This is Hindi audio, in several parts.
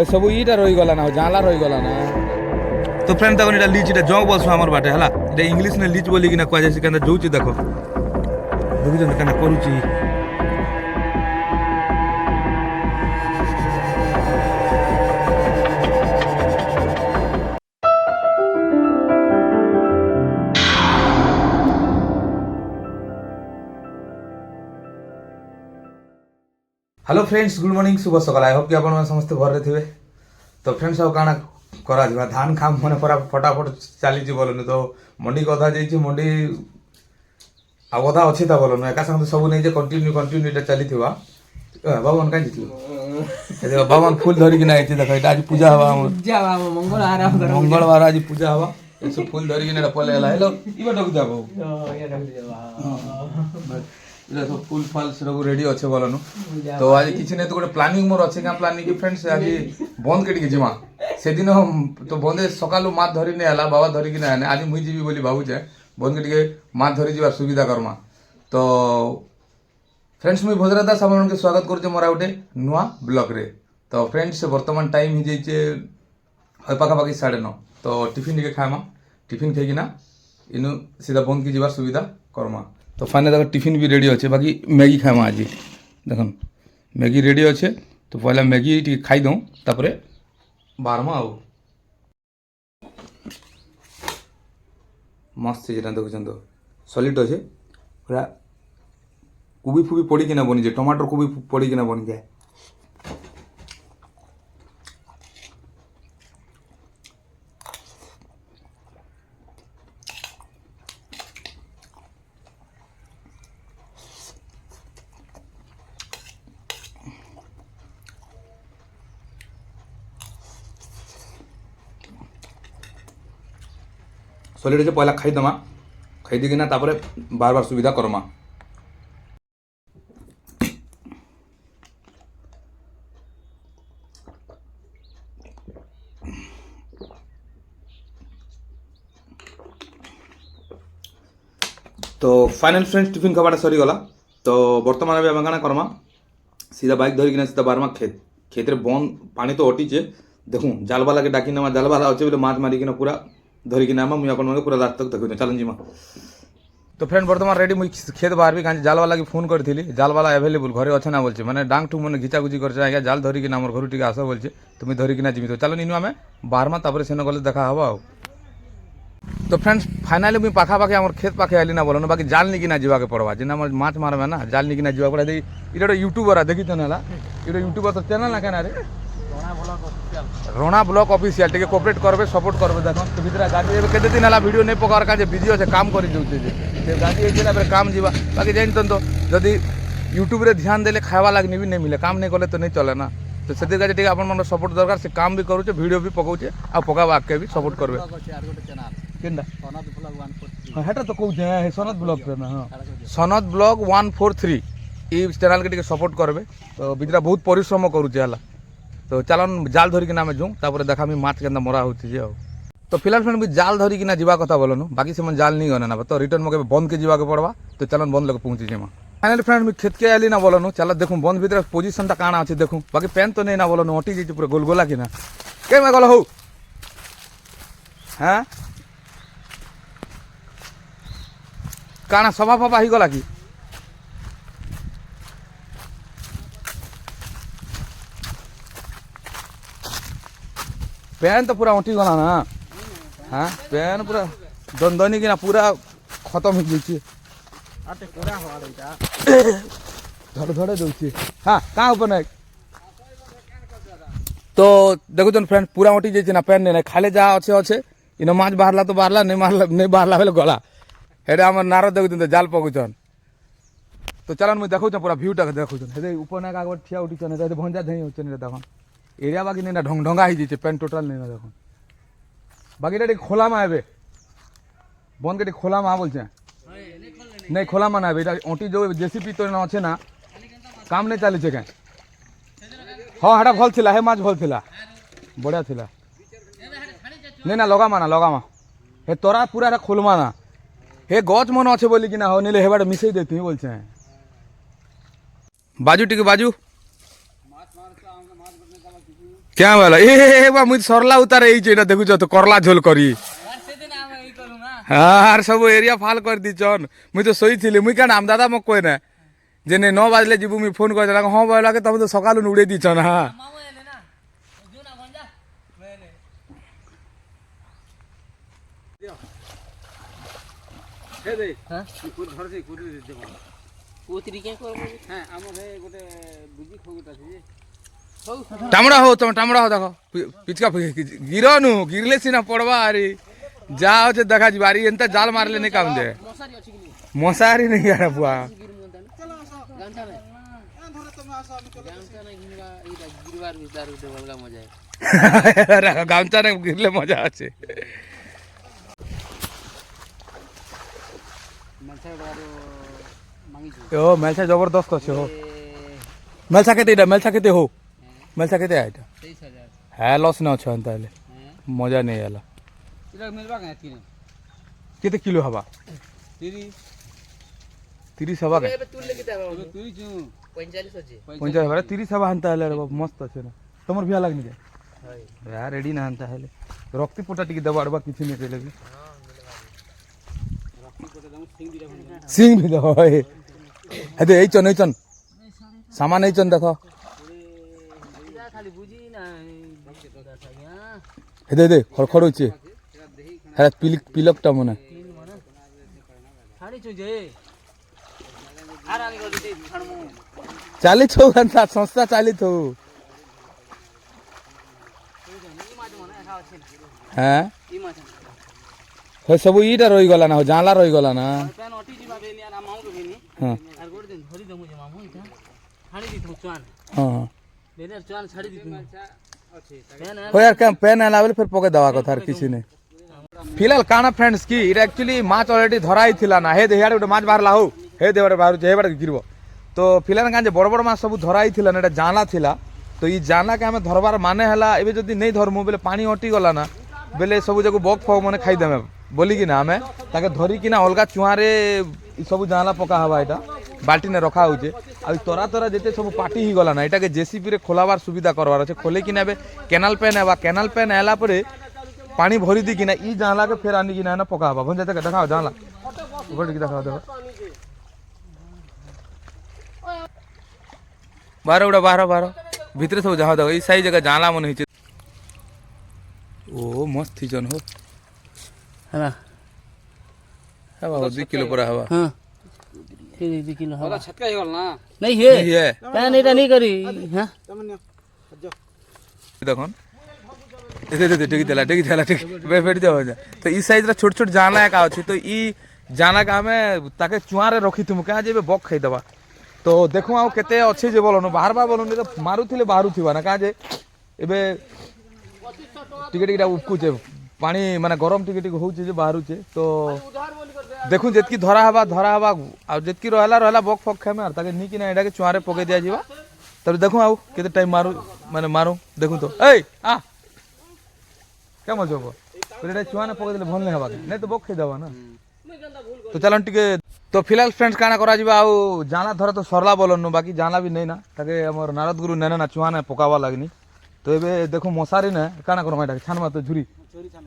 सब इटा रहीगला ना जाला रहीगला ना। तो फ्रेंड देखो इटा लीच इटा जग बस आमर बाटे हला इटा इंग्लिश ने लीच बोली किना कह जाय केना जोची देखो देखुछन केना करूची। हेलो फ्रेंड्स गुड मॉर्निंग शुभ सकाल आई होप कि आपण समस्त घर रे थिबे। तो फ्रेंड्स अब काना करा दिबा धान काम मने फटाफट चली जी बोलनु। तो मंडी कथा जाई मंडी अब कथा अछि ता बोलनु एका संग सब नै जे कंटिन्यू इटा चली थिबा। भगवान काई जितलो ए भगवान फूल धरि कि नै देखो इटा आज पूजा हवा मंगलवार आज पूजा हवा ऐसे फूल धरि कि नै पले हला हेलो इबा डक जाबो इला सब फूल फल सब रेडी अच्छे बोलनु। तो आज किछि नै तो गोटे प्लानिंग मोर अच्छे का प्लानिंग कि फ्रेंड्स आज बंद केटी जिमा से दिन हम तो बंदे सकालु माछ धरि नै हला बाबा धरि कि नै आने आज मुई जीवी बोली भाबु जे बंद केटी माछ धरि जीवा सुविधा करमा। तो फ्रेंड्स मुई भोजरा दास आपन के स्वागत करजे मोरा गोटे नुआ ब्लॉग रे। तो फ्रेंड्स वर्तमान टाइम ही जाइए पाखा पाखी 9:30। तो टिफिन के खामा टिफिन खाइकिना इनु सीधा बंद की जीवार सुविधा करमा। तो फाइनल देखो टिफिन भी रेडी अच्छे बाकी मैगी खामा आज देख मैगी रेडी अच्छे। तो पहला मैगी टी खाई दूँ तापरे बारमा आउ मस्त से देखुन तो सॉलिड अच्छे पूरा कुबी फुबी पड़ी किना बनी जाए टमाटर कुबी पड़ी किना बनी जाए। सॉलिड अच्छे पहला खाई दमा खाई दिकिना तापरे बार बार सुविधा करमा। तो फाइनल फ्रेंड्स टिफिन खावाटा सरी गला। तो बर्तमान अभी आम काना करमा सीधा बाइक धरिकिना सीधा बारमा खेत खेत रे बन पानी तो अटीचे देखूँ जालवाला के डाकी नमा जालवाला अच्छे बोले माछ मारिकिना पूरा धरिकिना मुई आपन पूरा रात तक देखुँ चलन जीमा। तो फ्रेंड बर्तमान रेडी मुई खेत बाहर भी कहीं जालवाला की फोन करी जालवाला एवेलेबल घरे अच्छे ना बोलছে मैंने डांग टू मैंने घिचाघुची कर आज्ञा जाल धरिकिना आम घर टी आस बोलছে तो मुझे धरिकिना जीमी। तो चलो इनु आम बाहरमा तापर सेन गले देखा हवा आ। तो फ्रेंड्स फाइनाली मुई पाखा पाखे आम खेत पाखे आली ना बोलो बाकी जाल निकिना जावाके पड़वा जेना माछ मारबे ना जाल निकिना जावा पड़ा। इटा यूट्यूबर देखी तो ना इटा यूट्यूबर तो चैनल ना क्या रे रोना ब्लॉग ऑफिशियल टे कोऑपरेट करबे सपोर्ट करबे देखो। तो भीतर गाड़ी एबे केते दिन हला वीडियो नै पकार का जे बिजी আছে काम करि जोते जे गाड़ी एजेला पर काम जीवा बाकी जाइन तो जदी यूट्यूब रे ध्यान देले खावा लागनी भी नै मिले काम नै करले तो नै चले ना। तो सेतिर गाड़ी टे आपन मन सपोर्ट दरकार से काम भी करू छे वीडियो भी पकाउछे आ पकावा के भी सपोर्ट करबे केनदा सनद ब्लॉग 143 हां हेटा तो कहू जे सनद ब्लॉग पे ना हां सनद ब्लॉग 143 ई चैनल के टे सपोर्ट करबे। तो बिजरा बहुत परिश्रम करू छे हला। तो चलन जाल धरिक आम जाऊँ तापर देखा माछ के मरा होती। तो फिलहाल फ्रेंड भी जाल धरिकिना जीवा कथा बोलनु बाकी से जाल नहीं गने ना तो रिटर्न मगे बंद के जीवा के पड़वा। तो चलन बंद लगे पहुँची जेमा फाइनली फ्रेंड भी खेत के आली ना बोलनु चल देखूँ बंद भीतर पोजिशन काना अच्छे देखूँ बाकी पेन तो नहीं ना बोलनु अटी जाइए पूरा गोलगोला कि ना के मैं गल हो हाँ काना सभा फभा ही गला कि पेन तो पूरा उठी गला ना हाँ पेन पूरा दंदनी किना पूरा खत्म हो जाइए धड़े धड़े दौची हाँ कहाँ ऊपर नहीं। तो देखुन फ्रेंड पूरा उठी जाइए ना पेन नहीं खाली जहाँ अच्छे अच्छे इन माछ बाहरला तो बाहरला नहीं बाहरला बेले गला हेडे आम नार देखुन जाल पकुचन। तो चलन मुझे देखुन पूरा भ्यूटा देखुन ऊपर ना आगे ठिया उठी भंजा धई हो देखो एरिया बाकी नहीं ना ढंगा ही जाइए पेन टोटल नहीं ना देखो बाकी खोला में आबे बंद के खोला में बोलचे नहीं खोला में ना ओटी जो जेसीपी तो अच्छे ना काम नहीं चली क्या हाँ हेटा भल थिला हे माछ भल थिला बढ़िया थिला नहीं ना लगा मा हे तोरा पूरा खोलमा ना हे गच मन अच्छे बोली कि ना हो नहीं हेबाटे मिसई देती बोलचे बाजू टिके बाजू क्या बोला ए बा मुझे सरला उतार এই যে এটা দেখুছ তো করলা ঝোল করি আর সব এরিয়া ফাল করে দিছন মুই তো শোইছিলি মুই কেন আম দাদা মোক কই না যে 9 বাজলে ଯିବୁ মুই ফোন করে দিলাম হ্যাঁ বলা কে তুমি তো সকালু উড়ে দিছন হ্যাঁ হে দে হ্যাঁ কুর ধর দে কুর দে কোতরি কে করব হ্যাঁ আমরে গোটে বুজি খগুটা আছে টামড়া হো তুমি টামড়া হো দেখো পিচকা গিরনু গিরলে সিনা পড়বা আরে যা হচ্ছে দেখা যাবে আরে এনতা জাল মারলে নেই কাম দে মশারি আছে কি মশারি নেই আরে বুয়া গামছা নাই ধরে তুমি আসো আমি চলে গামছা নাই গিরবা এইটা গিরবার বিদার উঠে বলগা মজা আছে গামছা নাই গিরলে মজা আছে মালসা বারো মাঙ্গি ও মালসা জবরদস্ত আছে হো মালসা কেতে হো মালসা কেতে আইটা 23000 হ্যাঁ লস না আছে তাহলে মজা নেই এলা এটা মিলবা কেন কেতে কিলো হবা 30 হবা কে তুললে কেতে হবা 45 আছে 45 হবা 30 হবা হানতা হলে মস্ত আছে না তোমার ভিয়া লাগনি কে यार रेडी ना हानता हले रक्ति पोटा टिके दबाड़बा किछि ने केले भी रक्ति पोटा दम सिंग भी दो हे दे এই চন सामान এই চন দেখো খালি বুঝি না হে দে খড়খড় হইছে হ্যাঁ পিলকটা মনে ছাড়ি চুজে আর আমি গলি দে ছাড়মু চালি ছো ঘন্টা সংস্থা চালি তো হ্যাঁ হে সব ইটা রই গলা না জানলা রই গলা না পেন অটি জিবা বেনি আর মাউ কে বেনি হ্যাঁ আর গোট দিন ধরি দমু যে মামু ইটা ছাড়ি দিতু চান হ্যাঁ বেনের চান ছাড়ি দিতু আছে পেন हो यार क्या पेन है लावेल फिर पके दवा को थार किसी ने फिलहाल काना फ्रेंड्स की इटा एक्चुअली माछ ऑलरेडी धराई थिला ना हे देहाडे उडे माछ बाहरला हो हे देवरे बाहर जे बड गिरबो तो फिलहाल कान जे बड़ बड़ माछ सब धराई थिला ना एटा जाना थिला तो ई जाना के हमें धरबार माने हला एबे जदी नहीं धरमु बेले पानी अटी गला ना बेले सब जगह बक फक माने खाई देमे बोली कि ना हमें ताके धरी कि ना अलगा चुहारे ई सब जाना पका हवा एटा बाल्टी ने रखा होचे आ तोरा तोरा जेते सब पाटी ही गला ना एटा के जेसीबी रे खोलाबार सुविधा करवार আছে खोले कि ना बे कैनाल पे ना बा कैनाल पे आला परे पानी भरी दी कि ना ई जाला के फेर आनी कि ना पका हवा भन जाते देखाओ जाला ऊपर की देखाओ देखो बाहर उड़ा बाहर भीतर सब जाओ देखो ई सही जगह जाला मन होचे ओ मस्त थी जन हो है हवा 2 किलो पर हवा हां 2 किलो हवा छटका ही गल ना नहीं है पैन एटा नहीं करी हां देखो दे टिक देला टिक बैठ जाओ तो ई साइज रा छोट छोट जाना का अछि तो ई जाना का हमें ताके चुआरे रखी तुम का जेबे बक खाई दबा तो देखो आ केते अछि जे बोलनो बाहर बा बोलनो तो मारुथिले बाहरु थिबा ना का जे एबे टिके टिके उपकुचे पानी माने गरम टिके टिके होउचे जे बाहरुचे तो देखु जेतकी धरा हवा आ जेतकी रहला बक फक खामे आर ताके नी कि ना एडा के चुआरे पके दिया जीवा तब देखो आउ केते टाइम मारू देखु तो ए आ क्या मजो को एडा चुआने पके दिले भल नै हवा नै तो बक खाई दवा ना तो चलन टिके तो फिलहाल फ्रेंड्स काना करा जीवा आउ जाना धर तो सरला बोलनु बाकी जाना भी नै ना ताके हमर नारद गुरु नेना ना चुआने पकावा लागनी तो एबे देखो मसारी ने काना करमा एटा छानमा तो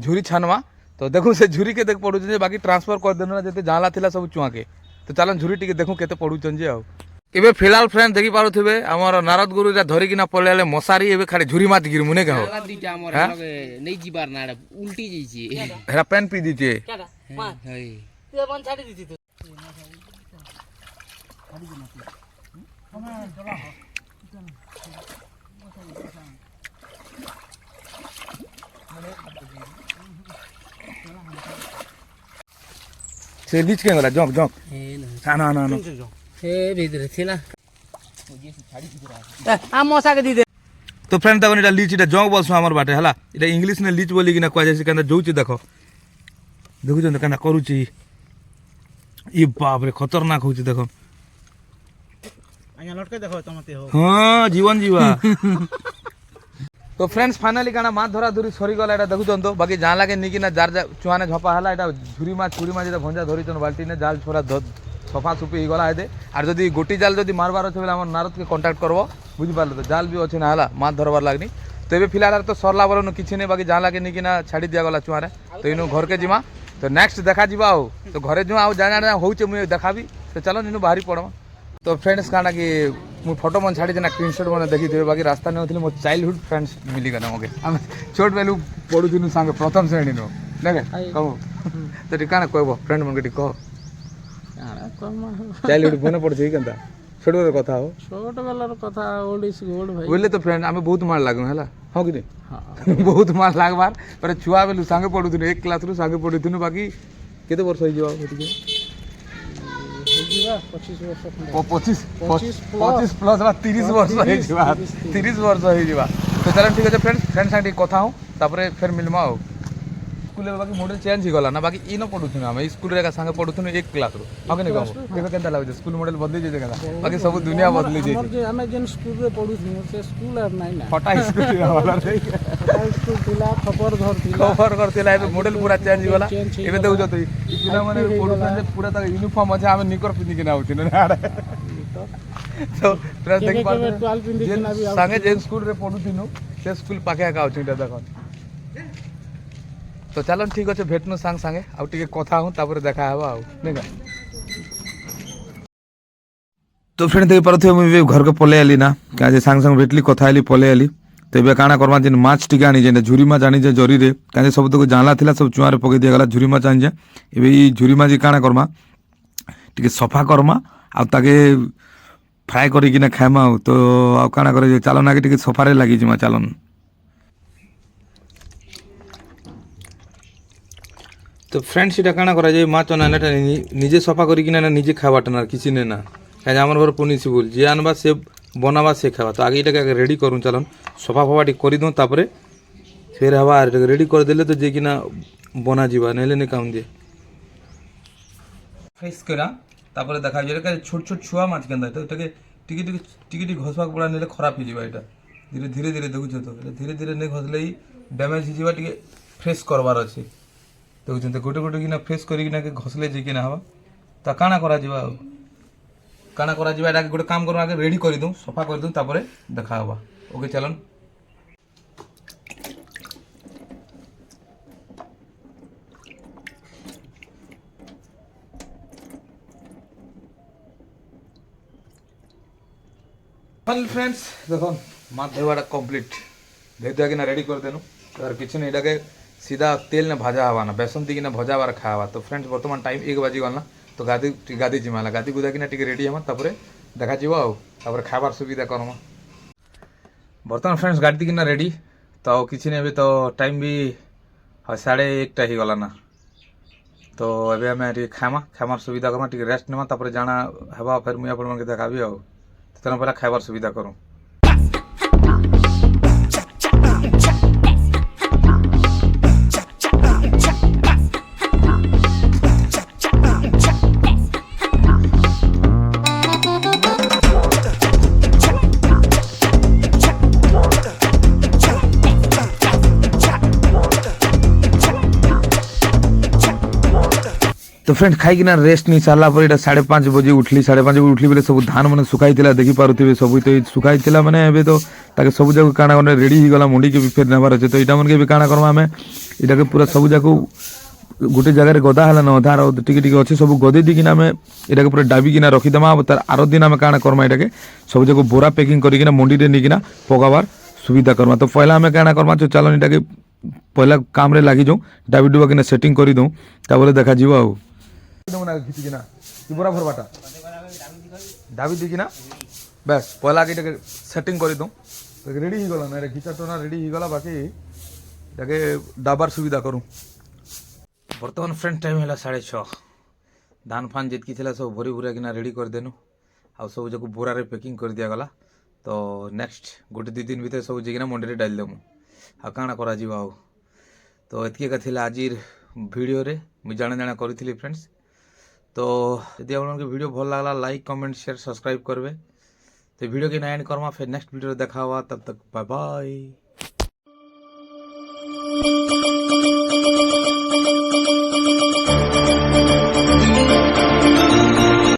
झुरी छानमा तो देखो से झुरी के देख पड़ू जे बाकी ट्रांसफर कर देनो ना जते जाला थिला सब चुआ के तो चलन झुरी टिके देखो केते पड़ू चन जे आ एबे फिलहाल फ्रेंड देखि पारो थिबे हमर नारद गुरु रा धरि किना पलेले मसारी एबे खाली झुरी मात गिर मुने का हो हमर नै जीबार ना उल्टी जइछे हेरा पेन पी दीछे केडा मां हई ते बन छाडी दीछी तो से लीच के गला जंक ना ए भीतर थिला आ मसा के दी दे तो फ्रेंड तको एटा लीच एटा जंक बोलसु हमर बाटे हला एटा इंग्लिश ने लीच बोली कि ना कहै छै कना जोउची देखो छ कना करूची ई बाप रे खतरनाक होची देखो आया लटके देखो तमते हो हां जीवन जीवा तो फ्रेंड्स फाइनली काना माछ धरा धरी सरी गला एटा देखु तो बाकी जाला के नी कि ना जार चुआने झपा हला एटा झुरी माछ जेटा भंजा धरी तन बाल्टी ने जाल छोरा सफा सुपी गला हेदे आर जदी गोटी जाल जदी मारबार छै बेला हमर नारद के कांटेक्ट करबो बुझि पारलो तो जाल भी अछि ना हला माछ धरबार लागनी तो ये फिलहाल तो सरला बरन किसी नहीं बाकी जहाँ लगे नहीं कि छाड़ी दिया गला चुआरे तो इन घर के जिमा तो नेक्स्ट देखा जा तो घरे जो आउ जाना होचे मुझे देखा तो चलो इन बाहरी पड़मा तो फ्रेंड्स काना कि मुझे फोटो मन छाड़ी ना स्क्रीनशॉट मैंने देखी थे बाकी रास्ता नहीं होती मो चाइल्डहुड फ्रेंड्स मिलीगला मगे आम छोट बेलू पढ़ुन सांगे प्रथम श्रेणी नो देखे कहू तो क्या कहब फ्रेंड मन के कह चाइल्डहुड मन पड़े के छोट बेल कथा हो छोट बेलर कथा ओल्ड इज गोल्ड भाई बोले तो फ्रेंड आम बहुत मार लागू है हाँ कि नहीं बहुत मार लागबार पर छुआ बेलू सांगे पढ़ुन एक क्लास रु सांगे पढ़ुन बाकी केते वर्ष हो 25 प्लस 30 वर्ष हो 30 वर्ष हो तो चलो ठीक है फ्रेंड्स फ्रेंड साथ कथा हूँ तापर फिर मिलमा आ स्कूल बाकी मॉडल चेंज ही गला ना बाकी इन पढ़ुन आम स्कूल सांगे पढ़ुन एक क्लास रू हाँ कि नहीं कहते लगे स्कूल मॉडल बदली जाए बाकी सब दुनिया बदली जाए स्कूल रे पढ़ुथि से स्कूल अब नहीं ना फटा स्कूल वाला स्कूल थिला खबर करथिला ए मॉडल पूरा चेंज ही गला एबे देखु जतई पिला माने पढ़ुथन पूरा तक यूनिफॉर्म अछि आमे निकर पिनि के ना होति ना तो पूरा देख पा संगे जे स्कूल रे पढ़ुथिनु से स्कूल पाखे का होछि देखो तो चलो ठीक अच्छे भेटनु सांग सांगे आउ टिके कथा हूँ तापर देखा हवा आउ नहीं का तो फ्रेंड देख पारे मुझे घर के पले आली ना क्या सांग सांग भेटली कथा आली पले आली तो ये काଣା करमा जेन माछ टिके आनी जे झुरी माछ आनी जे जरी रे क्या सब तक जानला थिला सब चुआ रे पके दिया गला झुरी माछ आनी जे एबे ई झुरी माछ काଣା करमा टिके सफा करमा आ ताके फ्राई करी कि ना खाइमा तो आ काଣା करे चलो ना के टिके सफारे लागी जिमा चलन तो फ्रेंड्स इटा काଣା करा जाय माछ नानाटा निजे सफा करी कि ना निजे खावाटा ना किसी ने ना क्या आमर घर पनिसिबल जे आनबा से बनावा से खावा तो आगे इटा रेडी करूँ चलन सफा फफा टी कर दूँ तापर फिर हवा रेडी कर देले तो जे कि ना बना जीवा नेले नहीं काम दिए फ्रेश करा तापर देखा जाए छोट छोट छुआ माछ केंदा तो टिके टिके टिके टिके टिके घसवाक पड़ा नेले खराब हो जावा एटा धीरे धीरे धीरे देखुछ तो धीरे धीरे नहीं घसले ही डैमेज हो जावा टिके फ्रेश करवार अछि देखुछन गोटे गोटे किना फ्रेश करिकिना के घसले जे किना हवा तो काଣା करा जीवा काଣା करा जीवा एटा गोटे काम करू आगे रेडी कर दूँ सफा कर दूँ तापर देखा हवा ओके चलन फ्रेंड्स देखो माछ धोवाटा कंप्लीट धो धुआ किना रेडी कर देनु और किसी नहीं एटा सीधा तेल ने भाजा हवा ना बेसन दी किना भजा बार खावा तो फ्रेंड्स बर्तमान टाइम 1 बजी गल ना तो गादी जिमाला गादी गुदा किना टिके रेडी हमा तापर देखा जीव आउ तापर खाबार सुविधा करमा बर्तमान फ्रेंड्स गाड़ी किना रेडी तो किसी नहीं अभी तो टाइम भी 1:30 ही गला ना तो अभी आम खामा खामार सुविधा करमा टिके रेस्ट नेमा तापर जाना हवा फिर मुझे अपन के देखाबी आउ तो पहला खाबार सुविधा करूँ तो फ्रेंड खाई ना रेस्ट नहीं सारा पर 5:30 बजे उठली 5:30 बजे उठली बेले सब धान मैंने सुखाई देखी पारे सब तो सुखाई मैंने ए तो सब जाक काଣା करें रेडी हो गला मंडी के भी फिर नेबार अच्छे तो यहाँ मन के भी काଣା करमा आम यहाँ पूरा सब जाक गोटे जगह गदा है ना अधार टिके अच्छे सब गदे दी आम यहाँ पूरा डाबिकिना रखीदेमा तार आर दिन आम काଣା करमा यहाँ सब जाक बोरा पैकिंग करना मंडी में नहीं पकाबार सुविधा करमा तो पहला आम काଣା करमा चलो यहाँ पहला काम रे लगी जाऊँ डाबी डुबा किना सेटिंग कर दूँ तापर देखा जीव आउ खिचिकिना बोरा भरवाटा डाबी दिकिना बस पहला के सेटिंग कर दूँ रेडी हो गला ना घिचा टोना रेडी हो गला बाकी जाके डाबार सुविधा करूँ बर्तमान फ्रेंड टाइम है 6:30 धान फान जितकी थी सब भरी भूरा किना रेडी कर देनु आ सब जो बोरा रे पैकिंग कर दिया गला तो नेक्स्ट गोटे 2 दिन भीतर सब जिना मंडी डाल देमु आ काଣା करा जीवा आउ तो एतके का थिला आजिर वीडियो रे मु जाने जाने करी फ्रेंड्स तो यदि आपको वीडियो भल लगला लाइक कमेंट शेयर सब्सक्राइब करबे तो वीडियो के एंड करमा फिर नेक्स्ट वीडियो देखा हुआ तब तक बाय बाय।